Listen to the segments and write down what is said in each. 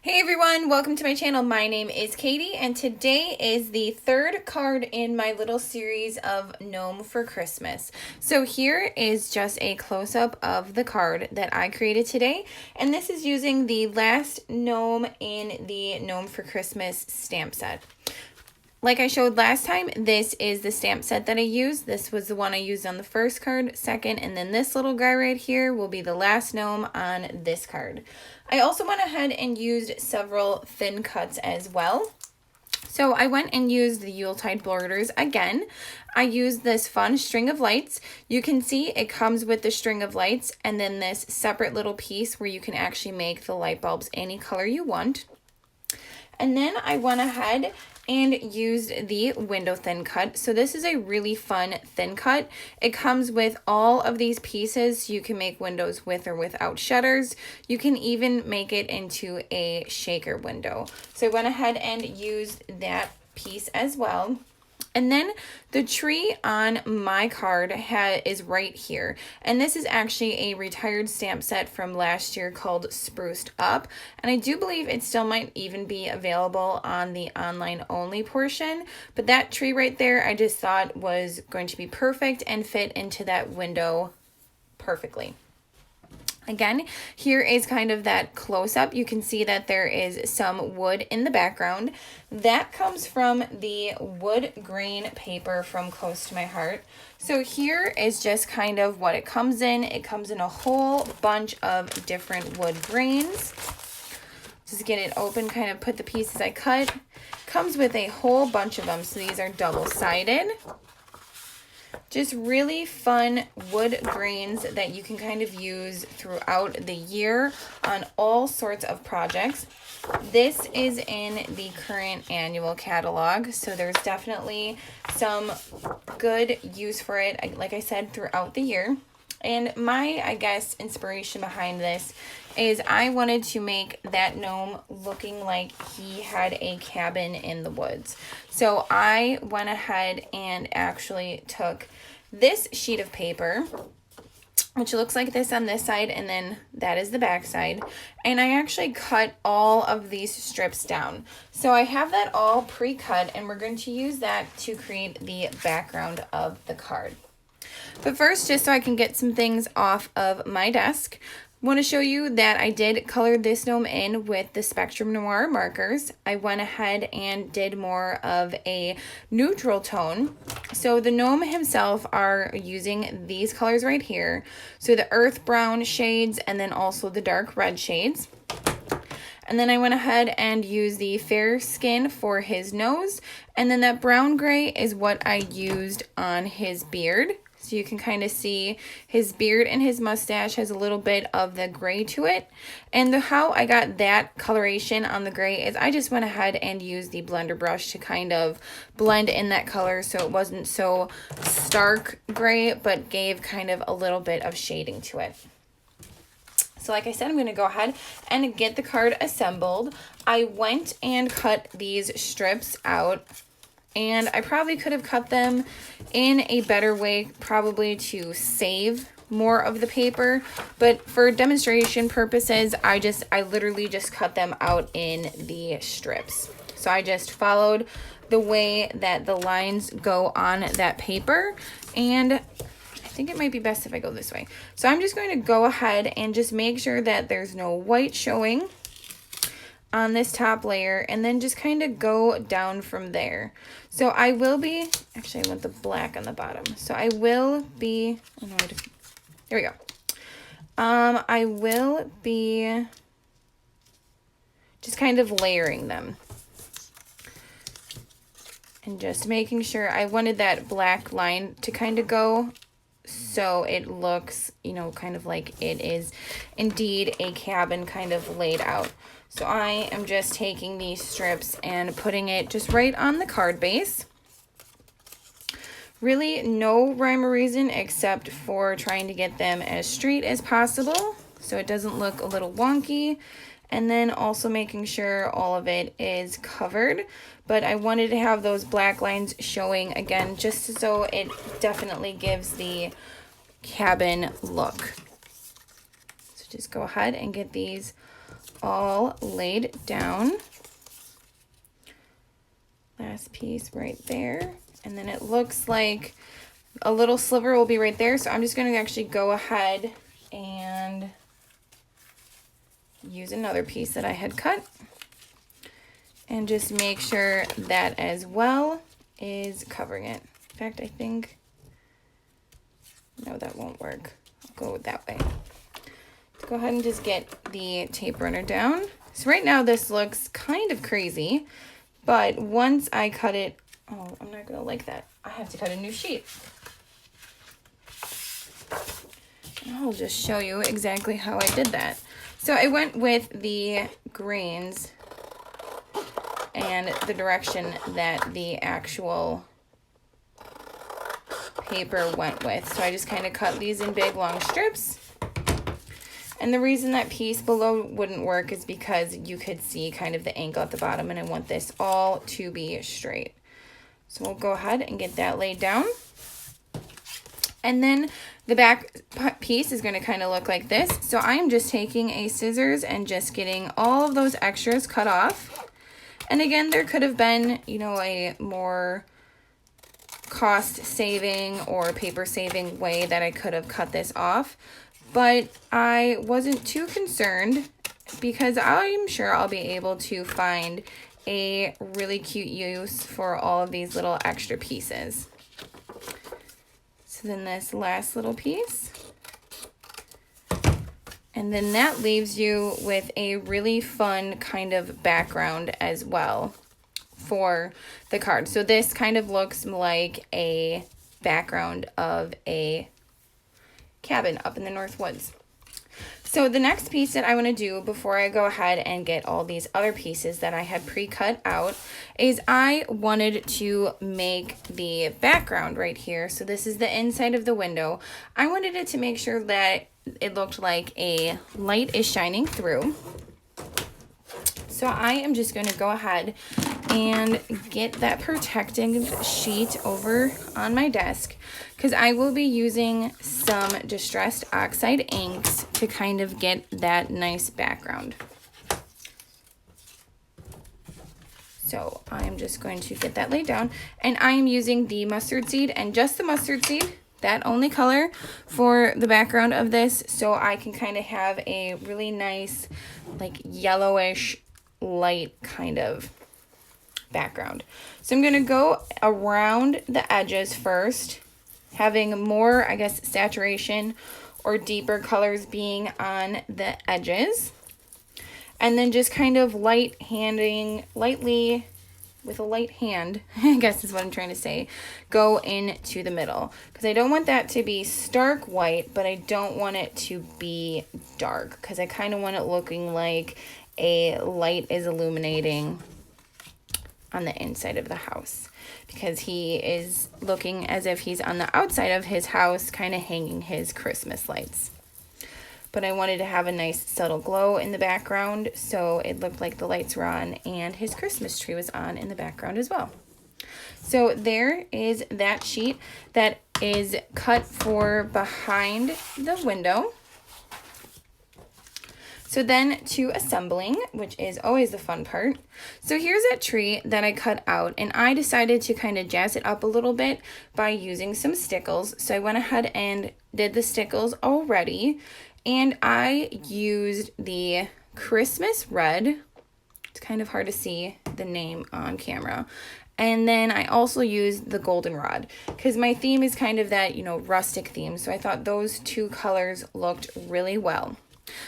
Hey everyone, welcome to my channel. My name is Katie and today is the third card in my little series of Gnome for Christmas. So here is just a close-up of the card that I created today, and this is using the last Gnome in the Gnome for Christmas stamp set. Like I showed last time, this is the stamp set that I used. This was the one I used on the first card, second, and then this little guy right here will be the last gnome on this card. I also went ahead and used several thin cuts as well. So I went and used the Yuletide borders again. I used this fun string of lights. You can see it comes with the string of lights and then this separate little piece where you can actually make the light bulbs any color you want. And then I went ahead and used the window thin cut. So this is a really fun thin cut. It comes with all of these pieces. So you can make windows with or without shutters. You can even make it into a shaker window. So I went ahead and used that piece as well. And then the tree on my card is right here. And this is actually a retired stamp set from last year called Spruced Up. And I do believe it still might even be available on the online only portion. But that tree right there, I just thought was going to be perfect and fit into that window perfectly. Again, here is kind of that close-up. You can see that there is some wood in the background. That comes from the wood grain paper from Close to My Heart. So here is just kind of what it comes in. It comes in a whole bunch of different wood grains. Just get it open, kind of put the pieces I cut. Comes with a whole bunch of them, so these are double-sided. Just really fun wood grains that you can kind of use throughout the year on all sorts of projects. This is in the current annual catalog, so there's definitely some good use for it, like I said, throughout the year. And my, I guess, inspiration behind this is I wanted to make that gnome looking like he had a cabin in the woods. So I went ahead and actually took this sheet of paper, which looks like this on this side, and then that is the back side. And I actually cut all of these strips down. So I have that all pre-cut, and we're going to use that to create the background of the card. But first, just so I can get some things off of my desk, I want to show you that I did color this gnome in with the Spectrum Noir markers. I went ahead and did more of a neutral tone. So the gnome himself are using these colors right here. So the earth brown shades and then also the dark red shades. And then I went ahead and used the fair skin for his nose. And then that brown gray is what I used on his beard. So you can kind of see his beard and his mustache has a little bit of the gray to it. And how I got that coloration on the gray is I just went ahead and used the blender brush to kind of blend in that color so it wasn't so stark gray, but gave kind of a little bit of shading to it. So like I said, I'm going to go ahead and get the card assembled. I went and cut these strips out. And I probably could have cut them in a better way, probably to save more of the paper. But for demonstration purposes, I literally just cut them out in the strips. So I just followed the way that the lines go on that paper. And I think it might be best if I go this way. So I'm just going to go ahead and just make sure that there's no white showing on this top layer, and then just kind of go down from there. So I will be, actually I want the black on the bottom. So I will be, oh no, there we go. I will be just kind of layering them. And just making sure, I wanted that black line to kind of go so it looks, you know, kind of like it is indeed a cabin kind of laid out. So I am just taking these strips and putting it just right on the card base. Really no rhyme or reason except for trying to get them as straight as possible so it doesn't look a little wonky. And then also making sure all of it is covered. But I wanted to have those black lines showing again just so it definitely gives the cabin look. So just go ahead and get these all laid down. Last piece right there. And then it looks like a little sliver will be right there. So I'm just going to actually go ahead and use another piece that I had cut. And just make sure that as well is covering it. In fact, I think, no, that won't work. I'll go that way. Go ahead and just get the tape runner down. So right now this looks kind of crazy, but once I cut it, oh, I'm not gonna like that. I have to cut a new sheet. And I'll just show you exactly how I did that. So I went with the grains and the direction that the actual paper went with. So I just kind of cut these in big long strips. And the reason that piece below wouldn't work is because you could see kind of the angle at the bottom, and I want this all to be straight. So we'll go ahead and get that laid down. And then the back piece is going to kind of look like this. So I'm just taking a scissors and just getting all of those extras cut off. And again, there could have been, you know, a more cost saving or paper saving way that I could have cut this off. But I wasn't too concerned because I'm sure I'll be able to find a really cute use for all of these little extra pieces. So then this last little piece. And then that leaves you with a really fun kind of background as well for the card. So this kind of looks like a background of a cabin up in the North Woods. So the next piece that I want to do before I go ahead and get all these other pieces that I had pre-cut out is I wanted to make the background right here. So this is the inside of the window. I wanted it to make sure that it looked like a light is shining through. So I am just going to go ahead and get that protecting sheet over on my desk because I will be using some Distressed Oxide inks to kind of get that nice background. So I'm just going to get that laid down, and I am using the mustard seed and just the mustard seed, that only color for the background of this, so I can kind of have a really nice like yellowish light kind of background. So I'm going to go around the edges first, having more, I guess, saturation or deeper colors being on the edges, and then just kind of lightly with a light hand, I guess is what I'm trying to say, go into the middle, because I don't want that to be stark white, but I don't want it to be dark, because I kind of want it looking like a light is illuminating on the inside of the house, because he is looking as if he's on the outside of his house kind of hanging his Christmas lights. But I wanted to have a nice subtle glow in the background, so it looked like the lights were on and his Christmas tree was on in the background as well. So there is that sheet that is cut for behind the window. So then to assembling, which is always the fun part. So here's that tree that I cut out, and I decided to kind of jazz it up a little bit by using some stickles. So I went ahead and did the stickles already, and I used the Christmas red. It's kind of hard to see the name on camera. And then I also used the goldenrod because my theme is kind of that, you know, rustic theme. So I thought those two colors looked really well.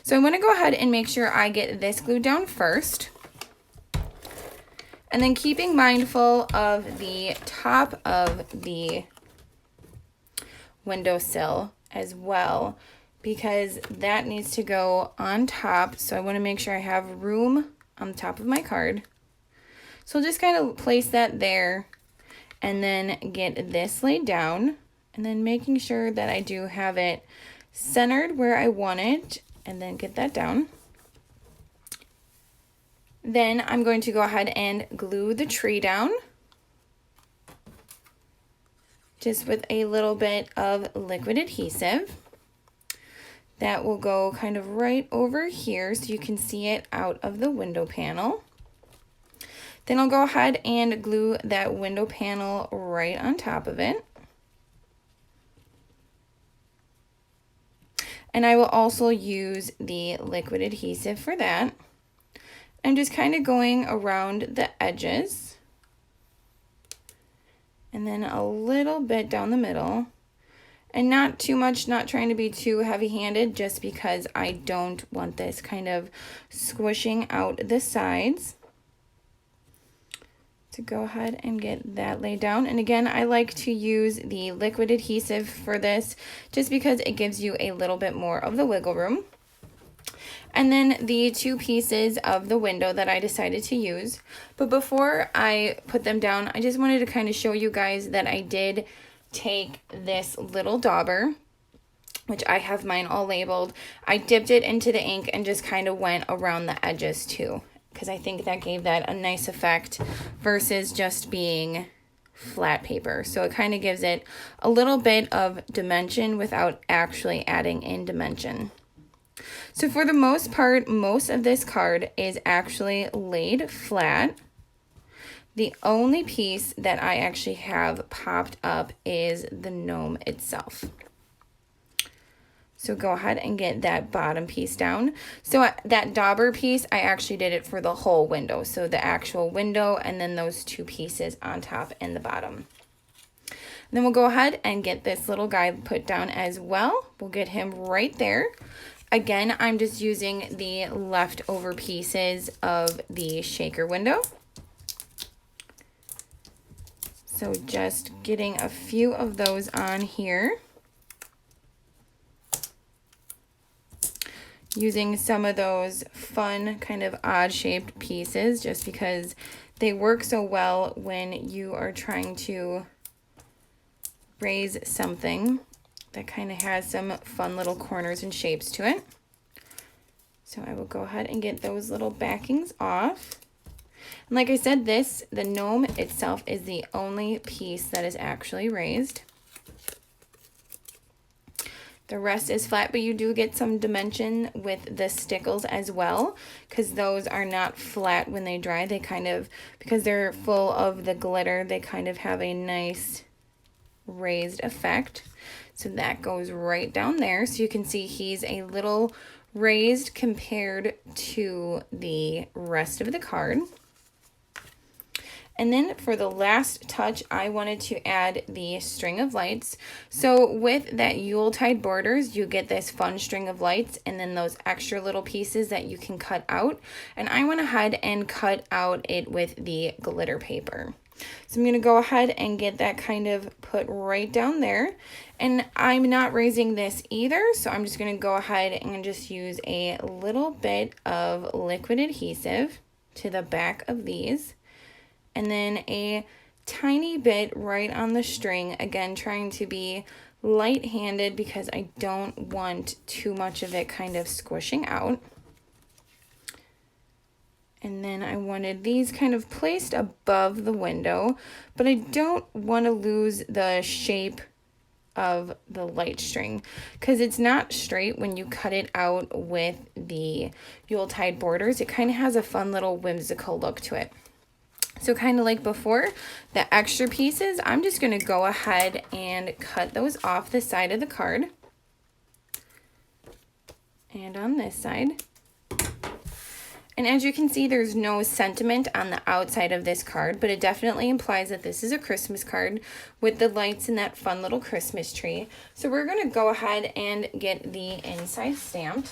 So I'm going to go ahead and make sure I get this glued down first. And then keeping mindful of the top of the windowsill as well, because that needs to go on top. So I want to make sure I have room on the top of my card. So I'll just kind of place that there and then get this laid down, and then making sure that I do have it centered where I want it, and then get that down. Then I'm going to go ahead and glue the tree down, just with a little bit of liquid adhesive. That will go kind of right over here so you can see it out of the window panel. Then I'll go ahead and glue that window panel right on top of it. And I will also use the liquid adhesive for that. I'm just kind of going around the edges. And then a little bit down the middle. And not too much, not trying to be too heavy-handed, just because I don't want this kind of squishing out the sides. To go ahead and get that laid down. And again, I like to use the liquid adhesive for this just because it gives you a little bit more of the wiggle room. And then the two pieces of the window that I decided to use. But before I put them down, I just wanted to kind of show you guys that I did take this little dauber, which I have mine all labeled. I dipped it into the ink and just kind of went around the edges too, because I think that gave that a nice effect versus just being flat paper. So it kind of gives it a little bit of dimension without actually adding in dimension. So for the most part, most of this card is actually laid flat. The only piece that I actually have popped up is the gnome itself. So go ahead and get that bottom piece down. So that dauber piece, I actually did it for the whole window. So the actual window and then those two pieces on top and the bottom. And then we'll go ahead and get this little guy put down as well. We'll get him right there. Again, I'm just using the leftover pieces of the shaker window. So just getting a few of those on here. Using some of those fun kind of odd shaped pieces just because they work so well when you are trying to raise something that kind of has some fun little corners and shapes to it. So I will go ahead and get those little backings off. And like I said, the gnome itself is the only piece that is actually raised. The rest is flat, but you do get some dimension with the stickles as well, because those are not flat when they dry. They kind of, because they're full of the glitter, they kind of have a nice raised effect. So that goes right down there. So you can see he's a little raised compared to the rest of the card. And then for the last touch, I wanted to add the string of lights. So with that Yuletide borders, you get this fun string of lights and then those extra little pieces that you can cut out. And I went ahead and cut out it with the glitter paper. So I'm going to go ahead and get that kind of put right down there. And I'm not raising this either, so I'm just going to go ahead and just use a little bit of liquid adhesive to the back of these. And then a tiny bit right on the string, again trying to be light-handed because I don't want too much of it kind of squishing out. And then I wanted these kind of placed above the window, but I don't want to lose the shape of the light string because it's not straight when you cut it out with the Yuletide borders. It kind of has a fun little whimsical look to it. So kind of like before, the extra pieces, I'm just going to go ahead and cut those off the side of the card. And on this side. And as you can see, there's no sentiment on the outside of this card, but it definitely implies that this is a Christmas card with the lights and that fun little Christmas tree. So we're going to go ahead and get the inside stamped.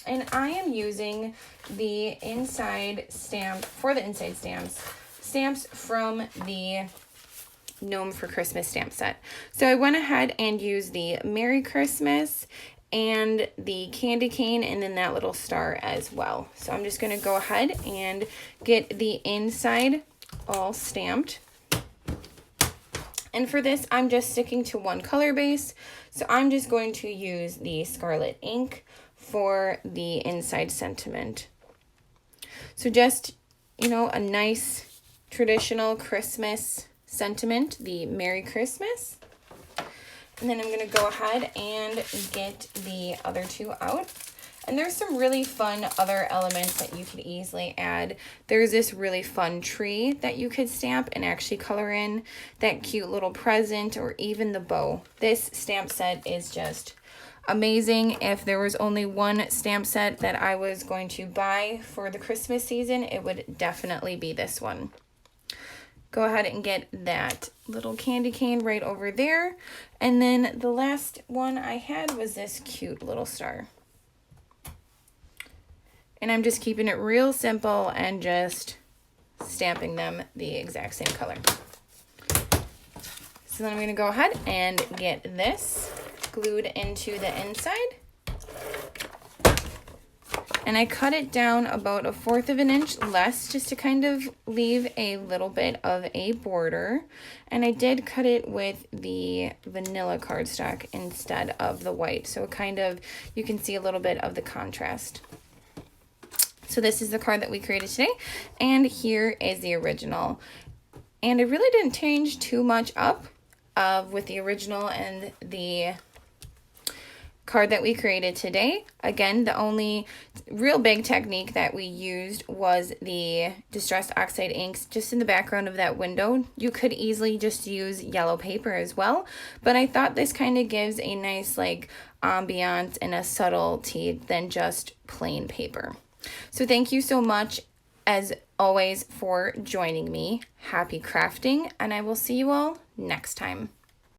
And I am using the inside stamp, for the inside stamps from the Gnome for Christmas stamp set. So I went ahead and used the Merry Christmas and the candy cane and then that little star as well. So I'm just going to go ahead and get the inside all stamped. And for this, I'm just sticking to one color base. So I'm just going to use the Scarlet ink for the inside sentiment. So just, you know, a nice traditional Christmas sentiment, the Merry Christmas. And then I'm gonna go ahead and get the other two out. And there's some really fun other elements that you could easily add. There's this really fun tree that you could stamp and actually color in, that cute little present, or even the bow. This stamp set is just amazing. If there was only one stamp set that I was going to buy for the Christmas season, it would definitely be this one. Go ahead and get that little candy cane right over there. And then the last one I had was this cute little star. And I'm just keeping it real simple and just stamping them the exact same color. So then I'm gonna go ahead and get this glued into the inside. And I cut it down about 1/4 of an inch less, just to kind of leave a little bit of a border. And I did cut it with the vanilla cardstock instead of the white. So it kind of, you can see a little bit of the contrast. So this is the card that we created today, and here is the original. And I really didn't change too much up with the original and the card that we created today. Again, the only real big technique that we used was the Distress Oxide inks just in the background of that window. You could easily just use yellow paper as well, but I thought this kind of gives a nice like ambiance and a subtlety than just plain paper. So thank you so much, as always, for joining me. Happy crafting, and I will see you all next time.